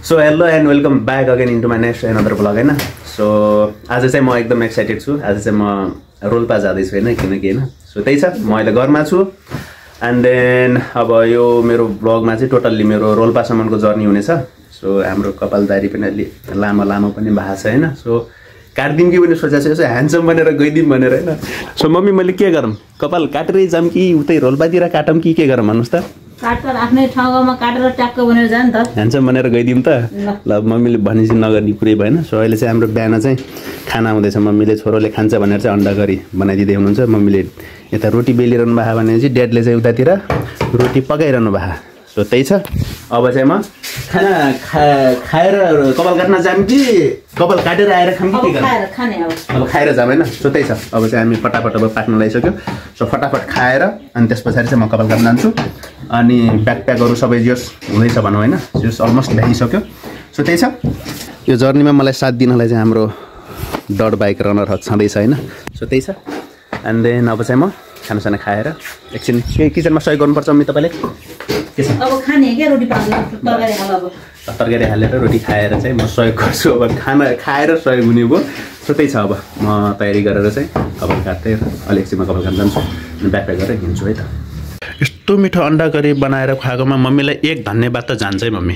So hello and welcome back again into my next another blog होइन। So आज चाहिँ म एकदम एक्साइटेड छु। आज चाहिँ म रोल्पा जाँदैछु होइन, किनकि होइन सो त्यही छ, म अहिले घरमा छु। एन्ड देन अब यो मेरो ब्लगमा चाहिँ टोटल्ली मेरो रोल्पासम्मको जर्नी हुनेछ। सो हाम्रो कपालदारी पनि अलि लामो लामो पनि भएको छ होइन। सो काटिदिउँ कि पनि सोचेको छु, यसो ह्यान्डसम बनेर गइदिउँ भनेर होइन। सो मम्मी मैले के गरौँ, कपाल काटेरै जाऊँ कि उतै रोल्पातिर काटौँ कि के गरौँ भन्नुहोस् त। काटेर आफ्नै ठाउँमा काटेर ट्याक्क बनेर जान्छ त, ह्यान्डसम बनेर गइदिउँ त। ल मम्मीले भनेपछि नगर्ने पुरै भएन। सो अहिले चाहिँ हाम्रो बिहान चाहिँ खाना हुँदैछ। मम्मीले छोरोले खान्छ भनेर चाहिँ अन्डा करी बनाइदिँदै हुनुहुन्छ। मम्मीले यता रोटी बेलिरहनु भएको भने चाहिँ ड्याडले चाहिँ उतातिर रोटी पकाइरहनु भएको। सो त्यही छ। अब चाहिँ म खाना खाएर कपाल काट्न जाऊँ कि कपाल काटेर आएर खाऊँ कि के गर्छौँ? अब खाएर जाऊँ होइन। सो त्यही छ। अब चाहिँ हामी फटाफट अब पाक्न लागिसक्यो। सो फटाफट खाएर अनि त्यस पछाडि चाहिँ म कपाल काट्न जान्छु। अनि ब्याकप्याकहरू सबै जस हुँदैछ भनौँ होइन, जस अलमोस्ट भ्याइसक्यो। सो त्यही छ। यो जर्नीमा मलाई साथ दिनलाई चाहिँ हाम्रो डट बाइक रनर छँदैछ होइन। सो त्यही छ। एन्ड देन अब चाहिँ म खानासाना खाएर एकछिन केही किचनमा सहयोग गर्नुपर्छ मम्मी तपाईँले के छ? अब खाने क्या रोटी पाक्नु, तरकारी हाल। अब तरकारी हालेर रोटी खाएर चाहिँ म सहयोग गर्छु। अब खाना खाएर सहयोग हुने भयो। सो त्यही छ। अब म तयारी गरेर चाहिँ कपाल काट्दै अलि एकछिनमा कपाल काट्न जान्छु अनि ब्याकप्याक गरेर हिँड्छु है त। यस्तो मिठो अन्डा करी बनाएर खुवाएकोमा मम्मीलाई एक धन्यवाद त जान्छ है मम्मी।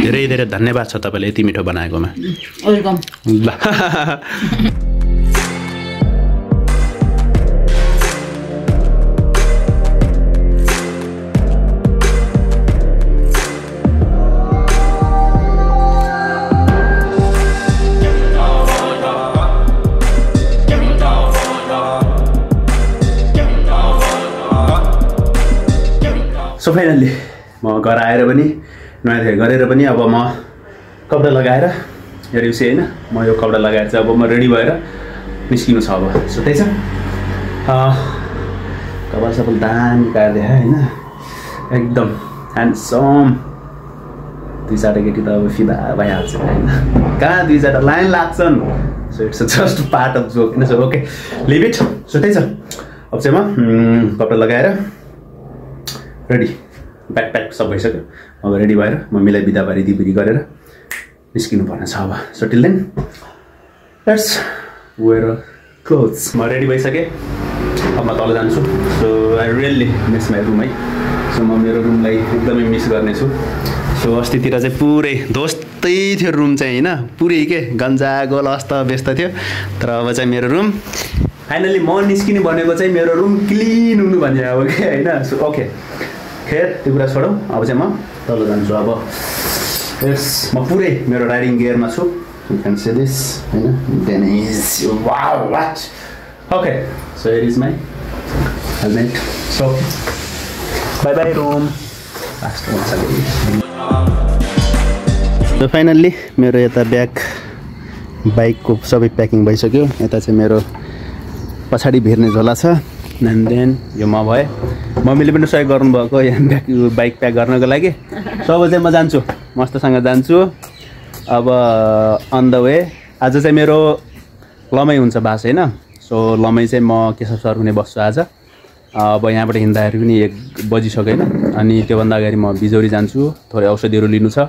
धेरै धेरै धन्यवाद छ तपाईँले यति मिठो बनाएकोमा। वेलकम। ल सो फाइनल्ली म घर आएर पनि नुहाइ गरेर पनि अब म कपडा लगाएर हेरेपछि होइन, म यो कपडा लगाएर चाहिँ अब म रेडी भएर निस्किनु छ अब। सो त्यही छ। कपाल सपाल दामी काट्दै होइन, एकदम ह्यान्डसम। दुई चारवटा केटी त अब फिदा भइहाल्छ होइन, कहाँ दुई चारवटा लाइन लाग्छन्। So it's just part of joke होइन। So okay leave it. So त्यही छ। अब चाहिँ म कपडा लगाएर रेडी, ब्याकप्याक सब भइसक्यो। अब रेडी भएर मम्मीलाई बिदा पारिदिई गरेर निस्किनु पर्ने छ अब। So till then let's wear clothes. म रेडी भइसकेँ। अब म तल जान्छु। So I really miss my room है। सो म मेरो रुमलाई एकदमै मिस गर्नेछु। सो अस्तितिर चाहिँ पुरै दोस्तै थियो रुम चाहिँ होइन, पुरै के गन्जा गोल अस्त व्यस्त थियो। तर अब चाहिँ मेरो रुम फाइनली म निस्किनु भनेको चाहिँ मेरो रुम क्लिन हुनु भन्ने अब के होइन। सो ओके खेर त्यो कुरा छोडौँ। अब चाहिँ म तल जान्छु अब। यस म पुरै मेरो राइडिङ गियरमा छु। यु क्यान सी दिस होइन, then is wow what. Okay so here is my helmet. So bye bye room. So finally मेरो यता ब्याग बाइकको सबै प्याकिङ भइसक्यो। यता चाहिँ मेरो पछाडि भिर्ने झोला छ। एन्ड देन यो म भए, मम्मीले पनि सहयोग गर्नुभएको यहाँ बाइक प्याक गर्नको लागि। सो अब चाहिँ म जान्छु, मस्तसँग जान्छु अब अन द वे। आज चाहिँ मेरो लमै हुन्छ बास होइन। सो लमै चाहिँ म केशव सर हुने बस्छु आज। अब यहाँबाट हिँड्दाखेरि पनि 1 बजिसक्यो होइन। अनि त्योभन्दा अगाडि म बिजोरी जान्छु, थोरै औषधिहरू लिनु छ।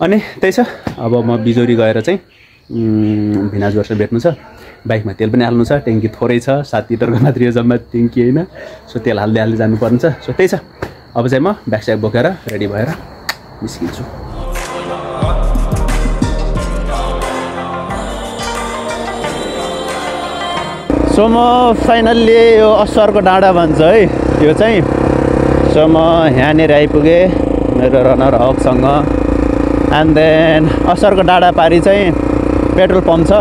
अनि त्यही छ। अब म बिजोरी गएर चाहिँ भिनाजुरसँग भेट्नु छ। बाइकमा तेल पनि हाल्नु छ, ट्याङ्की थोरै छ, 7 लिटरको मात्रै हो जम्मा ट्याङ्की होइन। सो तेल हाल्दै जानुपर्ने छ। सो त्यही छ। अब चाहिँ म ब्यागस्याग बोकेर रेडी भएर निस्किन्छु। सो म फाइनल्ली यो असरको डाँडा भन्छ है यो चाहिँ। सो म यहाँनिर आइपुगेँ मेरो रनर हकसँग। एन्ड देन असरको डाँडा पारी चाहिँ पेट्रोल पम्प छ।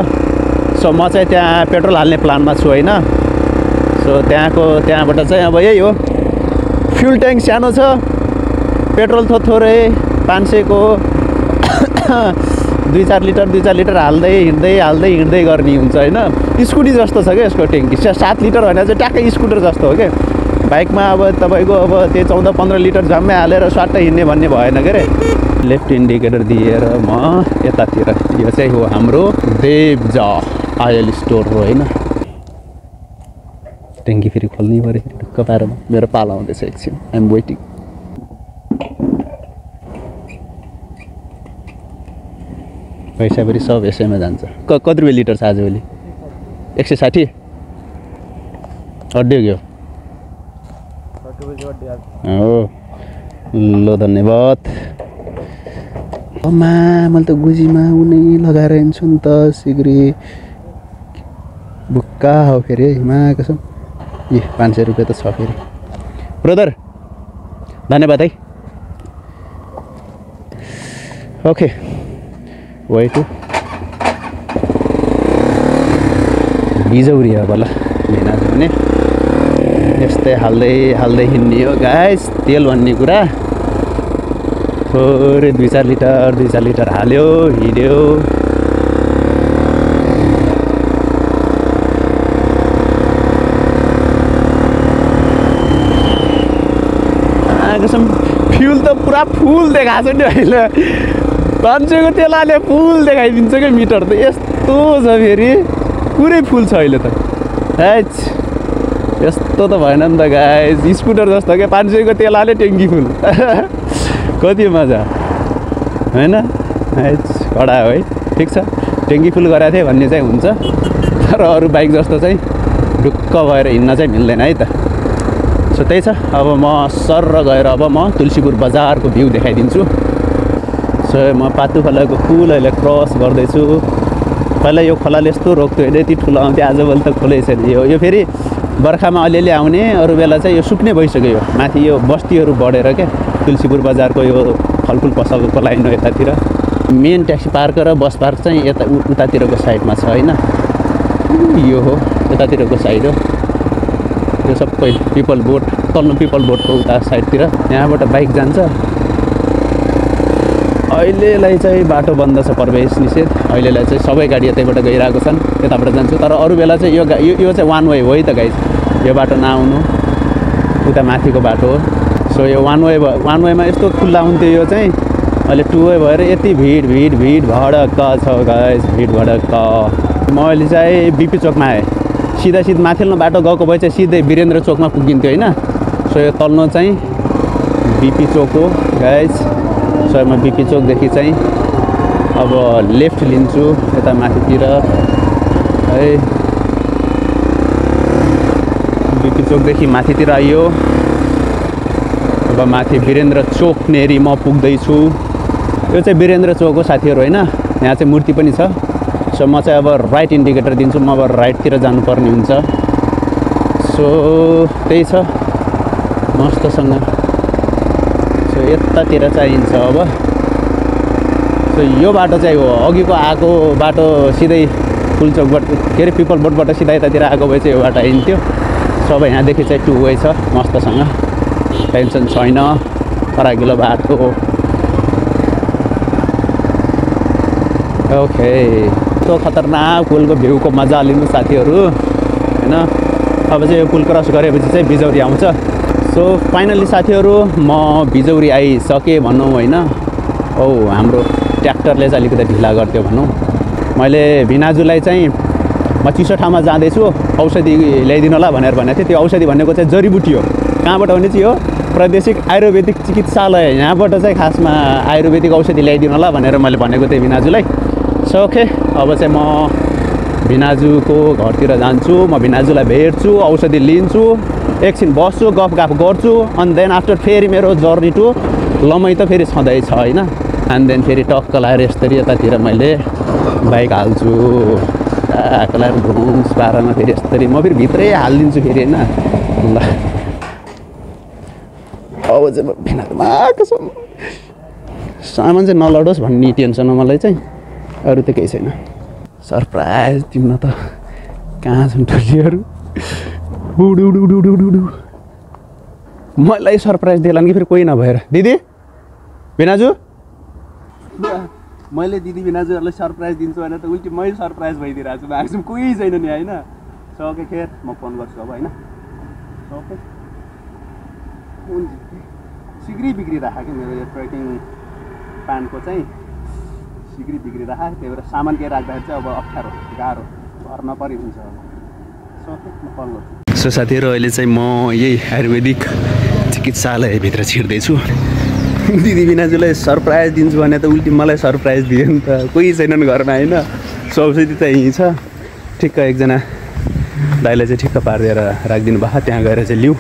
सो म चाहिँ त्यहाँ पेट्रोल हाल्ने प्लानमा छु होइन। सो त्यहाँबाट चाहिँ अब यही हो, फ्युल ट्याङ्क सानो छ, पेट्रोल थोरै 500 को 2-4 लिटर हाल्दै हिँड्दै गर्ने हुन्छ होइन। स्कुटी जस्तो छ क्या यसको ट्याङ्की। 7 लिटर भने चाहिँ ट्याक्कै स्कुटर जस्तो हो क्या। बाइकमा अब तपाईँको अब त्यो 14-15 लिटर झम्मै हालेर स्वाट्ट हिँड्ने भन्ने भएन के अरे। लेफ्ट इन्डिकेटर दिएर म यतातिर, यो चाहिँ हो हाम्रो देवजा आयल स्टोर हो होइन। ट्याङ्की फेरि खोल्नै पऱ्यो ढुक्क पारेर। मेरो पालो आउँदैछ एकछिन, आइएम वेटिङ। पैसा पनि सब यसैमा जान्छ कति रुपियाँ लिटर छ आजभोलि 160 अड्डियो गयो हो ल धन्यवाद अम्मा मैले त गुजीमा उनी लगाएर हिँड्छु नि त सिग्री बुक्का हो फेरि मा कसम 500 रुपियाँ त छ फेरि ब्रदर धन्यवाद है ओके वेट बिजौरी हो बल्ल भिनाजु भने यस्तै हाल्दै हिँड्ने हो गाइस तेल भन्ने कुरा थोरै 2-4 लिटर हाल्यो हिँड्यो कसम फ्युल त पुरा फुल देखाएको छ नि अहिले 500 को तेल हाले फुल देखाइदिन्छ क्या मिटर त यस्तो छ फेरि पुरै फुल छ अहिले त हैच यस्तो त भएन नि त गाइस स्कुटर जस्तो क्या 500 को तेल हाले ट्याङ्की फुल कति मजा हैन हैच कडा हो है ठिक छ ट्याङ्की फुल गराएको थिएँ भन्ने चाहिँ हुन्छ तर अरू बाइक जस्तो चाहिँ ढुक्क भएर हिँड्न चाहिँ मिल्दैन है त सो त्यही छ अब म सर्र गएर अब म तुलसीपुर बजारको भ्यू देखाइदिन्छु सो म पातु खोलाको पुल अहिले क्रस गर्दैछु पहिला यो खोलाले यस्तो रोक्थ्यो होइन यति ठुलो आउँथ्यो आजभोलि त खुलै छैन यो फेरि बर्खामा अलिअलि आउने अरू बेला चाहिँ यो सुक्ने भइसक्यो यो माथि यो बस्तीहरू बढेर क्या तुलसीपुर बजारको यो फलफुल पसलको लाइन हो यतातिर मेन ट्याक्सी पार्क र बस पार्क चाहिँ यता उतातिरको साइडमा छ होइन यो हो यतातिरको साइड हो यो सबै पिपल बोट तल्लो पिपल बोटको उता साइडतिर यहाँबाट बाइक जान्छ अहिलेलाई चाहिँ बाटो बन्द छ प्रवेश निषेध अहिलेलाई चाहिँ सबै गाडी यतैबाट गइरहेको छन् यताबाट जान्छु तर अरू बेला चाहिँ यो चाहिँ वान वे हो है त गाइस यो बाटो नआउनु उता माथिको बाटो हो सो यो वान वेमा यस्तो खुल्ला हुन्थ्यो यो चाहिँ अहिले टु वे भएर यति भिड भडक्क छ गाइस भिड भडक्क म अहिले चाहिँ बिपी चोकमा आएँ सिधा माथिल्लो बाटो गएको भए चाहिँ सिधै वीरेन्द्र चोकमा पुगिन्थ्यो होइन सो यो तल्लो चाहिँ बिपी चोक हो गाइस सो म बिपी चोकदेखि चाहिँ अब लेफ्ट लिन्छु यता माथितिर है बिपी चोकदेखि माथितिर आइयो अब माथि वीरेन्द्र चोक नेरी म पुग्दैछु यो चाहिँ वीरेन्द्र चोक हो साथीहरू होइन यहाँ चाहिँ मूर्ति पनि छ सो म चाहिँ अब राइट इन्डिकेटर दिन्छु म अब राइटतिर जानुपर्ने हुन्छ सो त्यही छ मस्तसँग सो यतातिर चाहिन्छ अब सो यो बाटो चाहिँ हो अघिको आएको बाटो सिधै फुलचोकबाट के अरे पिपल बोटबाट सिधा यतातिर आएको भए चाहिँ यो बाटो हिँड्थ्यो सब यहाँदेखि चाहिँ टु वे छ मस्तसँग टेन्सन छैन फराकिलो बाटो ओके यस्तो खतरनाक पुलको भ्यूको मजा लिनु साथीहरू होइन अब चाहिँ यो पुल क्रस गरेपछि चाहिँ बिजौरी आउँछ सो फाइनली साथीहरू म बिजौरी आइसकेँ भनौँ होइन औ हाम्रो ट्र्याक्टरले चाहिँ अलिकति ढिला गर्थ्यो भनौँ मैले भिनाजुलाई चाहिँ म चिसो ठाउँमा जाँदैछु औषधि ल्याइदिनु होला भनेर भनेको थिएँ त्यो औषधि भनेको चाहिँ जडीबुटी हो कहाँबाट भने चाहिँ यो प्रादेशिक आयुर्वेदिक चिकित्सालय यहाँबाट चाहिँ खासमा आयुर्वेदिक औषधि ल्याइदिनु होला भनेर मैले भनेको थिएँ भिनाजुलाई सो ओके अब चाहिँ म भिनाजुको घरतिर जान्छु म भिनाजुलाई भेट्छु औषधि लिन्छु एकछिन बस्छु गफगाफ गर्छु अनि देन आफ्टर फेरि मेरो जर्नी टु लमै त फेरि छँदैछ होइन अनि देन फेरि टक्क लाएर यस्तरी यतातिर मैले बाइक हाल्छु टक्क लाएर घुम्स पारामा फेरि यस्तरी म फेरि भित्रै हालिदिन्छु फेरि होइन ल अब चाहिँ भिनाजुमा कसम सामान चाहिँ नलडोस् भन्ने टेन्सन हो मलाई चाहिँ अरू त केही छैन सरप्राइज तिम्रो त कहाँ छन् टोलीहरू मलाई सरप्राइज दिएला कि फेरि कोही नभएर दिदी भिनाजु मैले दिदी भिनाजुहरूलाई सरप्राइज दिन्छु भने त उल्टी मैले सरप्राइज भइदिरहेको छु आएछु कोही छैन नि होइन सके खेर म फोन गर्छु अब होइन सके सिग्री बिग्रिरहेको कि मेरो यो ट्रेकिङ प्यान्टको चाहिँ सिग्री बिग्रिरहेको त्यही भएर सामान केही राख्दाखेरि चाहिँ अब अप्ठ्यारो गाह्रो भर्न परि हुन्छ सो साथीहरू अहिले चाहिँ म यही आयुर्वेदिक चिकित्सालयभित्र छिर्दैछु दिदी बिनाजुलाई सरप्राइज दिन्छु भने त उल्टी मलाई सरप्राइज दियो नि त कोही छैनन् घरमा होइन सौसैती त यहीँ छ ठिक्क एकजना दाइलाई चाहिँ ठिक्क पारिदिएर राखिदिनु भयो त्यहाँ गएर चाहिँ लिउँ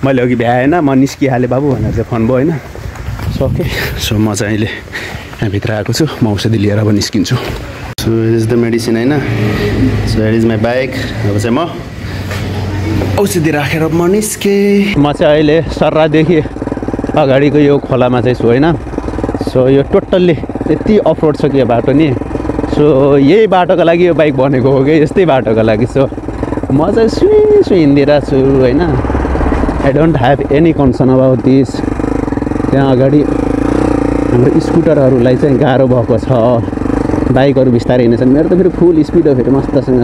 मैले अघि भ्याएन म निस्किहालेँ बाबु भनेर चाहिँ फोन भयो होइन सकेँ सो म चाहिँ अहिले यहाँभित्र आएको छु म औषधि लिएर अब निस्किन्छु सो इज द मेडिसिन होइन so it is my bike अब चाहिँ म औषधि राखेर म निस्केँ म चाहिँ अहिले सर्रादेखि अगाडिको यो खोलामा चाहिँ छु होइन सो यो टोटल्ली यति अफरोड छ कि यो बाटो नि सो यही बाटोको लागि यो बाइक बनेको हो कि यस्तै बाटोको लागि सो म चाहिँ सुई हिँडिरहेको छु होइन I don't have any concern about this त्यहाँ अगाडि हाम्रो स्कुटरहरूलाई चाहिँ गाह्रो भएको छ बाइकहरू बिस्तारै हिँड्छन् मेरो त फेरि फुल स्पिड हो फेरि मस्तसँग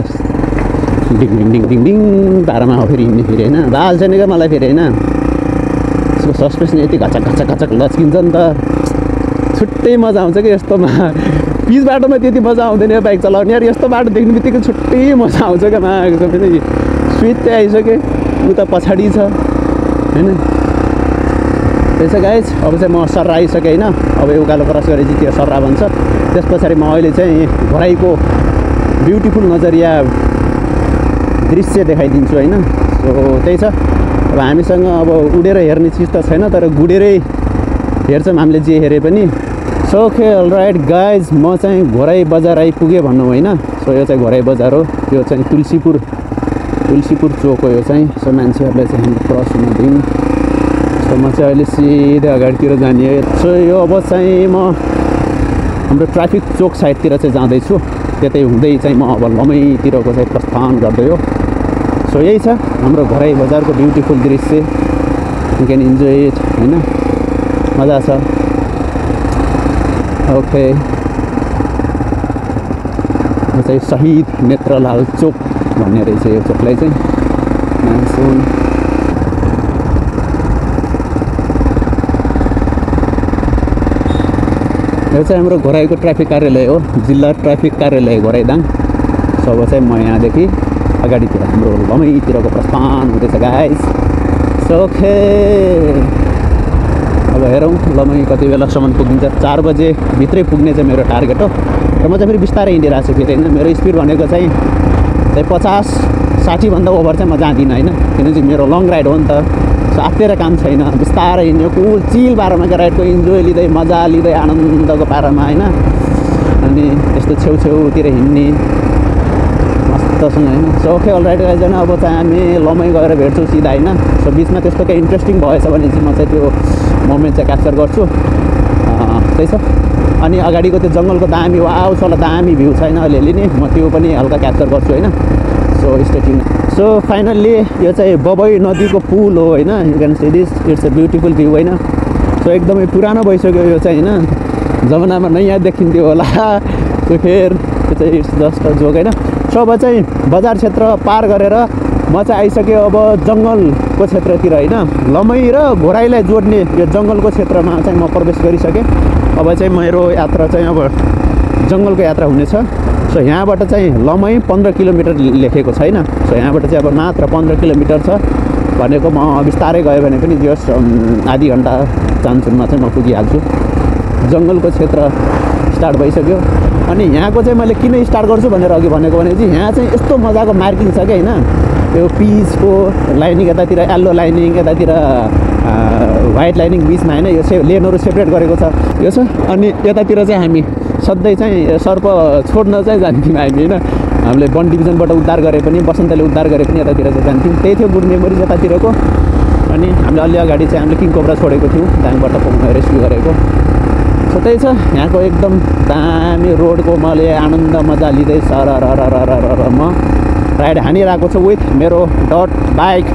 डिङ डिङ डिङ डिङ डिङ पारामा हो फेरि हिँड्ने फेरि होइन बाल छैन क्या मलाई फेरि होइन यसको सस्पेन्सन यति घचक घचक घचक लच्किन्छ नि त छुट्टै मजा आउँछ कि यस्तोमा पिच बाटोमा त्यति मजा आउँदैन यो बाइक चलाउने यार यस्तो बाटो देख्ने बित्तिकै छुट्टै मजा आउँछ क्या माको फेरि स्विच चाहिँ आइसक्यो उता पछाडि छ होइन त्यसो गाइज अब चाहिँ म सर्रा आइसकेँ होइन अब यो उकालो क्रस गरेपछि त्यो सर्रा भन्छ त्यस पछाडि म अहिले चाहिँ घोराइको ब्युटिफुल नजरिया दृश्य देखाइदिन्छु होइन सो त्यही छ अब हामीसँग अब उडेर हेर्ने चिज त छैन तर गुडेरै हेर्छौँ हामीले जे हेरे पनि सो ओके अलराइट गाइज म चाहिँ घोराइ बजार आइपुगेँ भनौँ होइन सो यो चाहिँ घोराइ बजार हो यो चाहिँ तुलसीपुर चोक हो यो चाहिँ सो मान्छेहरूलाई चाहिँ हामी क्रस हुन दिउँ सो म चाहिँ अहिले सिधै अगाडितिर जाने सो यो अब चाहिँ म हाम्रो ट्राफिक चोक साइडतिर चाहिँ जाँदैछु त्यतै हुँदै चाहिँ म अब लमैतिरको चाहिँ प्रस्थान गर्दै हो सो यही छ हाम्रो घोराइ बजारको ब्युटिफुल दृश्य यु क्यान इन्जोय इट होइन मजा छ ओके यो चाहिँ शहीद नेत्रलाल चोक भन्ने रहेछ यो चोकलाई चाहिँ मानसुन यो चाहिँ हाम्रो घोराइको ट्राफिक कार्यालय हो जिल्ला ट्राफिक कार्यालय घोराइदाङ सो अब चाहिँ म यहाँदेखि अगाडितिर हाम्रो लमैतिरको प्रस्थान हुँदैछ गाइस सोखे अब हेरौँ लमै कति बेलासम्म पुगिन्छ 4 बजे भित्रै पुग्ने चाहिँ मेरो टार्गेट हो र म चाहिँ फेरि बिस्तारै हिँडिरहेको छु फेरि होइन मेरो स्पिड भनेको चाहिँ 50-60 भन्दा ओभर चाहिँ म जाँदिनँ होइन किनकि मेरो लङ राइड हो नि त सो आत्तिएर काम छैन बिस्तारै हिँड्ने कुल चिल पारामा राइडको इन्जोय लिँदै मजा लिँदै आनन्दको पारामा होइन अनि यस्तो छेउछेउतिर हिँड्ने मस्तसँग होइन सो ओके अलराइट गाइजन अब चाहिँ हामी लमै गएर भेट्छौँ सिधा होइन सो बिचमा त्यस्तो केही इन्ट्रेस्टिङ भएछ भने चाहिँ म चाहिँ त्यो मोमेन्ट चाहिँ क्याप्चर गर्छु त्यही छ अनि अगाडिको त्यो जङ्गलको दामी वाउ छ दामी भ्यू छैन अलिअलि नि म त्यो पनि हल्का क्याप्चर गर्छु होइन सो स्टेटिङ सो फाइनल्ली यो चाहिँ बबई नदीको पुल हो होइन you can see this it's a beautiful view होइन सो एकदमै पुरानो भइसक्यो यो चाहिँ होइन जमानामा नयाँ देखिन्थ्यो होला त्यो फेर त्यो चाहिँ इट्स जस्ट अ जोक होइन सो अब चाहिँ बजार क्षेत्र पार गरेर म चाहिँ आइसकेँ अब जङ्गलको क्षेत्रतिर होइन लमै र घोराइलाई जोड्ने यो जङ्गलको क्षेत्रमा चाहिँ म प्रवेश गरिसकेँ अब चाहिँ मेरो यात्रा चाहिँ अब जङ्गलको यात्रा हुनेछ सो यहाँबाट चाहिँ लमै 15 किलोमिटर लेखेको छैन सो यहाँबाट चाहिँ अब मात्र 15 किलोमिटर छ भनेको म बिस्तारै गयो भने पनि जस्ट आधी घन्टा चान्सुनमा चाहिँ म पुगिहाल्छु जङ्गलको क्षेत्र स्टार्ट भइसक्यो अनि यहाँको चाहिँ मैले किन स्टार्ट गर्छु भनेर अघि भनेको भने चाहिँ यहाँ चाहिँ यस्तो मजाको मार्किङ छ कि होइन त्यो पिचको लाइनिङ यतातिर येल्लो लाइनिङ यतातिर व्हाइट लाइनिङ बिचमा होइन यो लेनहरू सेपरेट गरेको छ यो छ अनि यतातिर चाहिँ हामी सधैँ चाहिँ सर्प छोड्न चाहिँ जान्थ्यौँ हामी होइन हामीले 1 डिभिजनबाट उद्धार गरे पनि बसन्तले उद्धार गरे पनि यतातिर चाहिँ जान्थ्यौँ त्यही थियो गुड मेमोरिज यतातिरको अनि हामीले अलि अगाडि चाहिँ हामीले किङ कोब्रा छोडेको थियौँ दाङबाट रेस्क्यु गरेको सो त्यही छ यहाँको एकदम दामी रोडको मैले आनन्द मजा लिँदै सरर म राइड हानिरहेको छु विथ मेरो डट बाइक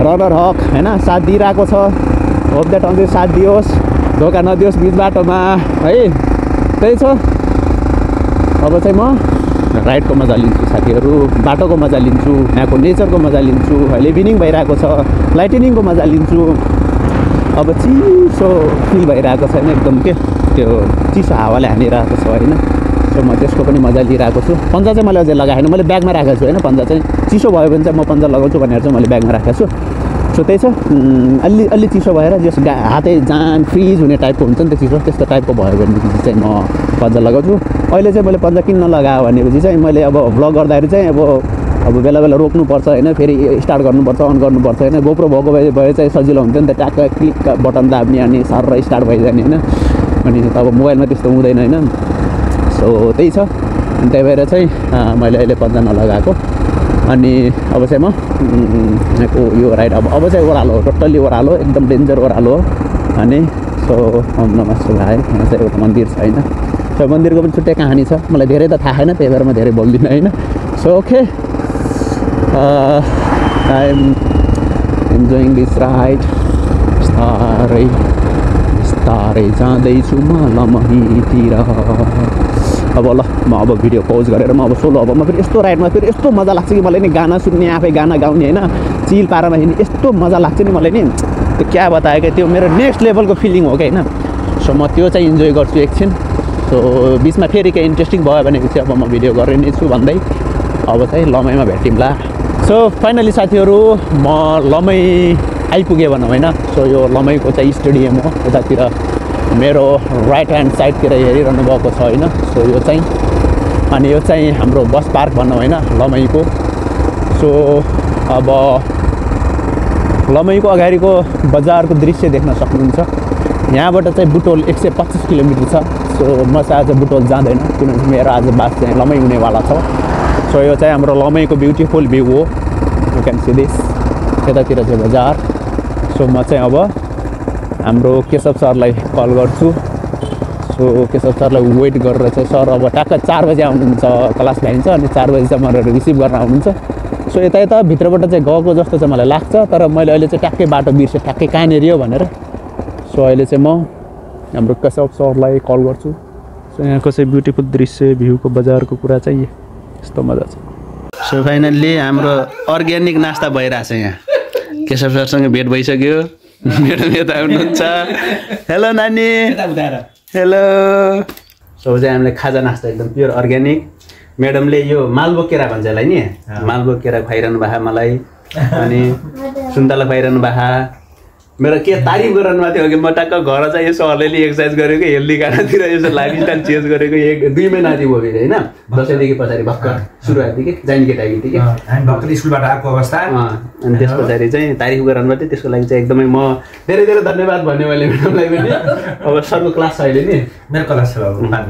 रनर हक होइन साथ दिइरहेको छ होप द्याट अझै साथ दियोस् धोका नदियोस् बिच बाटोमा है त्यही छ अब चाहिँ म राइडको मजा लिन्छु साथीहरू बाटोको मजा लिन्छु यहाँको नेचरको मजा लिन्छु अहिले इभिनिङ भइरहेको छ लाइटनिङको मजा लिन्छु अब चिसो फिल भइरहेको छैन एकदम के त्यो चिसो हावाले हानिरहेको छ होइन सो म त्यसको पनि मजा लिइरहेको छु पन्जा चाहिँ मैले अझै लगाएको छैन मैले ब्यागमा राखेको छु होइन पन्जा चाहिँ चिसो भयो भने चाहिँ म पन्जा लगाउँछु भनेर चाहिँ मैले ब्यागमा राखेको छु सो त्यही छ अलि चिसो भएर जस हातै जान फ्रिज हुने टाइपको हुन्छ नि त चिसो त्यस्तो टाइपको भयो भनेपछि चाहिँ म पन्जा लगाउँछु अहिले चाहिँ मैले पन्जा किन नलगाएँ भनेपछि चाहिँ मैले अब भ्लग गर्दाखेरि चाहिँ अब बेला बेला रोक्नुपर्छ होइन फेरि स्टार्ट गर्नुपर्छ अन गर्नुपर्छ होइन गोप्रो भएको भए चाहिँ सजिलो हुन्थ्यो नि त ट्याक्क क्लिक बटन दाब्ने अनि सर स्टार्ट भइजाने होइन अनि अब मोबाइलमा त्यस्तो हुँदैन होइन सो त्यही छ अनि त्यही भएर चाहिँ मैले अहिले पन्जा नलगाएको अनि अब चाहिँ म यहाँको यो राइड अब चाहिँ ओह्रालो हो टोटल्ली ओह्रालो एकदम डेन्जर ओह्रालो हो अनि सो ओम नमः शिवाय यहाँ चाहिँ एउटा मन्दिर छ होइन सो मन्दिरको पनि छुट्टै कहानी छ मलाई धेरै त थाहा छैन त्यही भएर म धेरै बोल्दिनँ होइन so okay I am enjoying this ride बिस्तारै बिस्तारै जाँदैछु म लमहीतिर अब ल म अब भिडियो पज गरेर म अब सोलो अब म फेरि यस्तो राइडमा फेरि यस्तो मजा लाग्छ कि मलाई नि गाना सुन्ने आफै गाना गाउने होइन चिल पारामा हिँड्ने यस्तो मजा लाग्छ नि मलाई नि त्यो क्या बतायो क्या त्यो मेरो नेक्स्ट लेभलको फिलिङ हो क्या होइन सो म त्यो चाहिँ इन्जोय गर्छु एकछिन सो बिचमा फेरि केही इन्ट्रेस्टिङ भयो भनेपछि अब म भिडियो गर्ने नै छु भन्दै अब चाहिँ लमैमा भेटिउँला सो फाइनली साथीहरू म लमै आइपुगेँ भनौँ होइन सो यो लमैको चाहिँ स्टेडियम हो यतातिर मेरो राइट ह्यान्ड साइडतिर हेरिरहनु भएको छ होइन सो यो चाहिँ अनि यो चाहिँ हाम्रो बस पार्क भनौँ होइन लमैको सो अब लमैको अगाडिको बजारको दृश्य देख्न सक्नुहुन्छ यहाँबाट चाहिँ बुटोल 125 किलोमिटर छ सो म चाहिँ आज बुटोल जाँदैन किनभने मेरो आज बास चाहिँ लमै हुनेवाला छ सो यो चाहिँ हाम्रो लमैको ब्युटिफुल भ्यू हो यु क्यान सी दिस यतातिर चाहिँ बजार सो म चाहिँ अब हाम्रो केशव सरलाई कल गर्छु सो केशव सरलाई वेट गरेर चाहिँ सर अब ट्याक्क 4 बजे आउनुहुन्छ क्लास भ्याइन्छ अनि 4 बजी चाहिँ मलाई रिसिभ गर्न आउनुहुन्छ सो यता भित्रबाट चाहिँ गएको जस्तो चाहिँ मलाई लाग्छ तर मैले अहिले चाहिँ ट्याक्कै बाटो बिर्सेँ ट्याक्कै कहाँनिर हो भनेर सो अहिले चाहिँ म हाम्रो केशव सरलाई कल गर्छु सो यहाँको चाहिँ ब्युटिफुल दृश्य भ्यूको बजारको कुरा चाहिँ यस्तो मजा छ सो फाइनल्ली हाम्रो अर्ग्यानिक नास्ता भइरहेछ यहाँ केशव सरसँग भेट भइसक्यो मेरो यता हुनुहुन्छ हेलो नानी हेलो सो चाहिँ हामीले खाजा नास्ता एकदम प्योर अर्ग्यानिक म्याडमले यो मालबोक केरा भन्छ यसलाई नि मालबोक केरा खुवाइरहनु भएको मलाई अनि सुन्तला खुवाइरहनु भएको मेरो के तारिफ गराउनु भएको थियो कि म टक्क घर चाहिँ यसो अलिअलि एक्सर्साइज गरेको हेल्दी खानातिर यसो लाइफस्टाइल चेन्ज गरेको 1-2 महिना जति भयो फेरि होइन दसैँदेखि पछाडि भर्खर सुरुवातदेखि जाने केटाकेटी कि हामी भर्खर स्कुलबाट आएको अवस्था अनि त्यस पछाडि चाहिँ तारिफ गराउनु भएको थियो त्यसको लागि चाहिँ एकदमै म धेरै धेरै धन्यवाद भन्ने मैले म्याडमलाई पनि अब सरको क्लास छ अहिले नि मेरो क्लास छ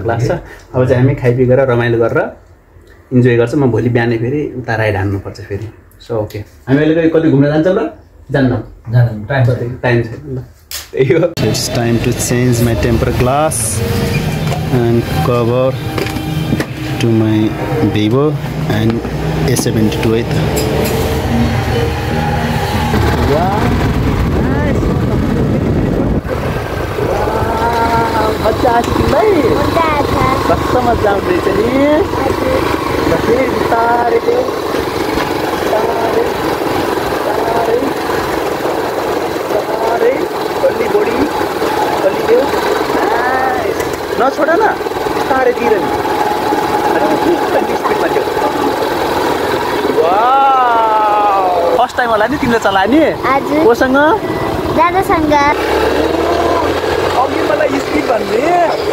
क्लास छ अब चाहिँ हामी खाइपी गरेर रमाइलो गरेर इन्जोय गर्छ म भोलि बिहानै फेरि उता राइड हान्नुपर्छ फेरि सो ओके हामी अहिले कति घुम्न जान्छौँ र जान्न टाइम छैन ल त्यही हो it's time to change my temper glass and cover to my Vivo and A72 है त मजा आछ तिमीलाई कस्तो मजा आउँदैछ नि बिस्तारै गल्ली बोडी गल्ली देऊ नछोड न बिस्तारैतिर नि स्पिडमा थियो फर्स्ट टाइम होला नि तिमीले चलायो नि कोसँग दादासँग अघि मलाई स्पिड भन्ने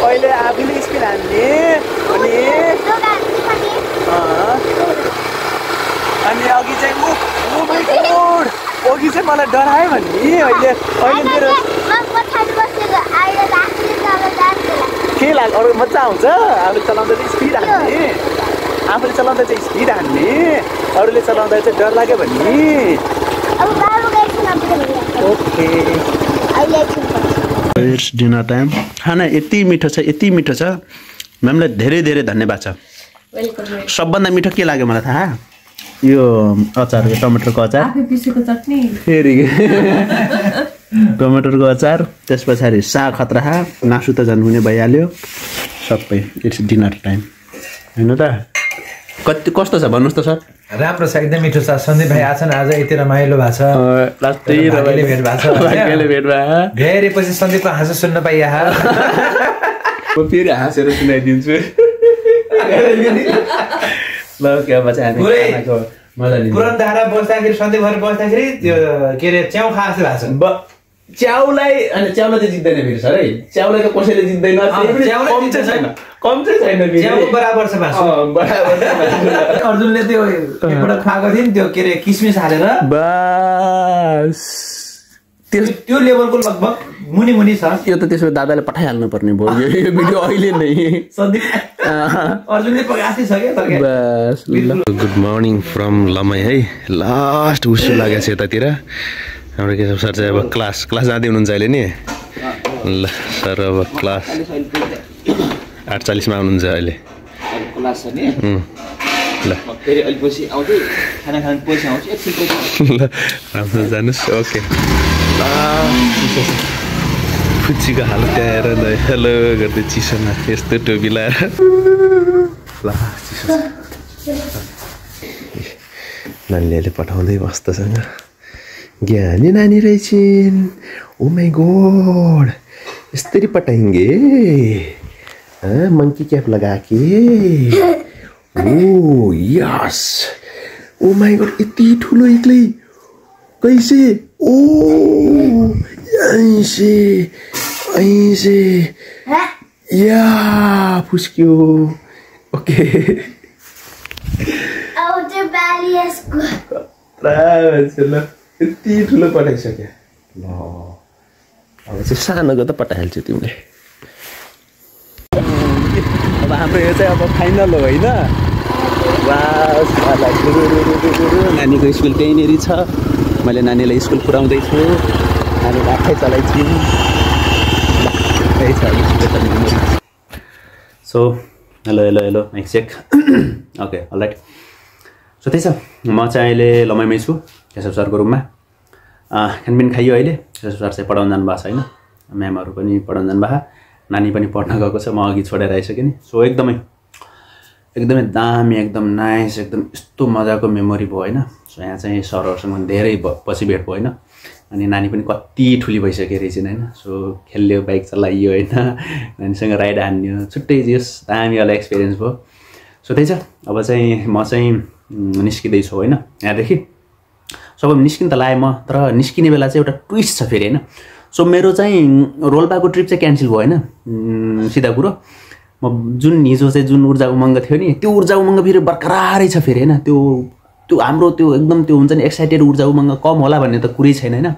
अहिले आफूले स्पिड हान्ने अनि अघि चाहिँ अघि चाहिँ मलाई डरायो भन्ने अहिले मेरो के लाग्छ अरू मजा आउँछ आफूले चलाउँदा चाहिँ स्पिड हान्ने आफूले चलाउँदा चाहिँ स्पिड हान्ने अरूले चलाउँदा चाहिँ डर लाग्यो भन्ने ओके इट्स डिनर टाइम खाना यति मिठो छ म्यामलाई धेरै धेरै धन्यवाद छ सबभन्दा मिठो के लाग्यो मलाई थाहा यो अचार टमाटरको अचार फेरि टमाटरको अचार त्यस पछाडि साग खतरा मासु त झन् हुने भइहाल्यो सबै इट्स डिनर टाइम होइन त कस्तो छ भन्नुहोस् त सर राम्रो छ एकदम मिठो छ सन्दीप भाइ आछन् आज यति रमाइलो भएको छ भेट भएको छ धेरै पछि सन्दीपको हाँसो सुन्न पाइया म फेरि हाँसेर सुनाइदिन्छु ल के भन्छ हामी मजा लिन्छ पुरानो धारा बस्दाखेरि सधैँभरि बस्दाखेरि त्यो के अरे च्याउ खास भएको छ च्याउलाई अनि च्याउलाई चाहिँ जित्दैन फेरि सर है च्याउलाई त कसैले जित्दैन कम चाहिँ छैन च्याउ बराबर छ भाषा अर्जुनले त्यो एकपल्ट खाएको थियो नि त्यो के अरे किसमिस हालेर बस त्यो लेभलको लगभग मुनि मुनि छ यो त त्यसो दादाले पठाइहाल्नु पर्ने भयो यो भिडियो अहिले नै अर्जुनले पकाएको छ क्या बस गुड मर्निङ फ्रम लमाई है लास्ट उसु लागेको छ यतातिर हाम्रो केशव सर चाहिँ अब क्लास जाँदै हुनुहुन्छ अहिले नि ल सर अब क्लास 8:40 मा आउनुहुन्छ अहिले क्लास छ नि ल फेरि अलि पछि आउँदै खाना खान पछि आउँछ एकछिन पछि ल राम्रो जानुस् ओके फुच्चीको हालत त्यहाँ आएर हेलो गर्दै चिसोमा यस्तो टोपी लाएर ल चिसो नानीले पठाउँदै मस्तसँग ज्ञानी नानी रहेछन् ओ माई गॉड यसरी पटाएंगे मंकी कैप लगा के ओ यस ओ माई गॉड यति ठुलो एक्लै कैसे ओ ऐसे या फुस्क्यो ओके यति ठुलो पठाइसक्यो ल अब चाहिँ सानोको त पठाइहाल्छु तिमीले अब हाम्रो यो चाहिँ अब फाइनल हो होइन नानीको स्कुल त्यहीँनिर छ मैले नानीलाई स्कुल पुऱ्याउँदैछु नानी आफै चलाइछु त्यही छ so hello mike check okay alright so त्यही छ म चाहिँ अहिले लमाइमै छु केशव सरको रुममा खानपिन खाइयो अहिले केशव सर चाहिँ पढाउन जानुभएको छ होइन म्यामहरू पनि पढाउन जानुभएको नानी पनि पढ्न गएको छ म अघि छोडेर आइसकेँ नि सो एकदमै दामी एकदम नाइस एकदम यस्तो मजाको मेमोरी भयो होइन सो यहाँ चाहिँ सरहरूसँग धेरै पछि भेट भयो होइन अनि नानी पनि कति ठुली भइसक्यो रहेछन् होइन सो खेल्यो बाइक चलाइयो होइन नानीसँग राइड हान्यो छुट्टै जस दामीवाला एक्सपिरियन्स भयो सो त्यही छ अब चाहिँ म चाहिँ निस्किँदैछु होइन यहाँदेखि सो अब निस्किन त लाएँ म तर निस्किने बेला चाहिँ एउटा ट्विस्ट छ फेरि होइन सो मेरो चाहिँ रोल्पाको ट्रिप चाहिँ क्यान्सल भयो होइन सिधा कुरो म जुन हिजो चाहिँ जुन ऊर्जा उमङ्ग थियो नि त्यो ऊर्जा उमङ्ग फेरि बर्खरारै छ फेरि होइन त्यो हाम्रो त्यो एकदम त्यो हुन्छ नि एक्साइटेड ऊर्जा उमङ्ग कम होला भन्ने त कुरै छैन होइन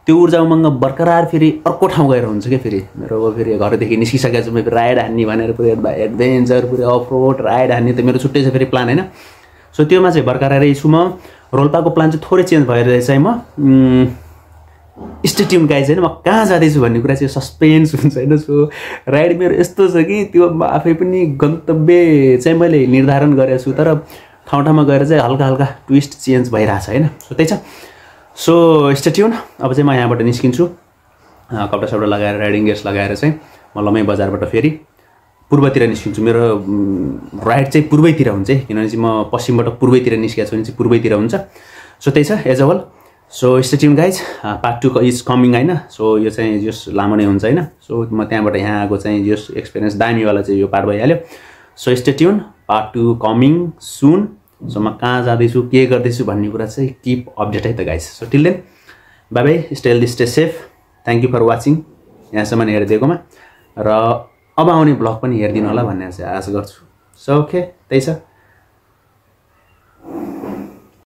त्यो ऊर्जा उमङ्ग बर्खरार फेरि अर्को ठाउँ गएर हुन्छ क्या फेरि मेरो फेरि घरदेखि निस्किसकेको छु म फेरि राइड हान्ने भनेर पुरै एडभेन्चर पुरै अफ रोड राइड हान्ने त मेरो छुट्टै छ फेरि प्लान होइन सो त्योमा चाहिँ भर्खरै छु म रोल्पाको प्लान चाहिँ थोरै चेन्ज भएर चाहिँ म स्टेट्युन गाइज होइन म कहाँ जाँदैछु भन्ने कुरा चाहिँ सस्पेन्स हुन्छ होइन सो राइड मेरो यस्तो छ कि त्यो आफै पनि गन्तव्य चाहिँ मैले निर्धारण गरेको छु तर ठाउँ ठाउँमा गएर चाहिँ हल्का हल्का ट्विस्ट चेन्ज भइरहेछ होइन सो त्यही छ सो स्टेट्युन अब चाहिँ म यहाँबाट निस्किन्छु कपडा सपडा लगाएर राइडिङ गेयर्स लगाएर चाहिँ म लमाई बजारबाट फेरि पूर्वतिर निस्किन्छु मेरो राइड चाहिँ पूर्वैतिर हुन्छ है किनभने चाहिँ म पश्चिमबाट पूर्वैतिर निस्केको छु भने चाहिँ पूर्वैतिर हुन्छ सो त्यही छ as a whole so stay tuned guys part 2 is coming होइन सो यो चाहिँ जस लामो नै हुन्छ होइन सो म त्यहाँबाट यहाँ आएको चाहिँ जस एक्सपिरियन्स दामीवाला चाहिँ यो पार्ट भइहाल्यो so stay tuned part 2 coming soon so म कहाँ जाँदैछु के गर्दैछु भन्ने कुरा चाहिँ किप अपडेट है त guys so till then bye bye stay healthy stay safe thank you for watching यहाँसम्म हेरिदिएकोमा र अब आउने ब्लग पनि हेरिदिनु होला भन्ने चाहिँ आशा गर्छु सो ओके त्यही छ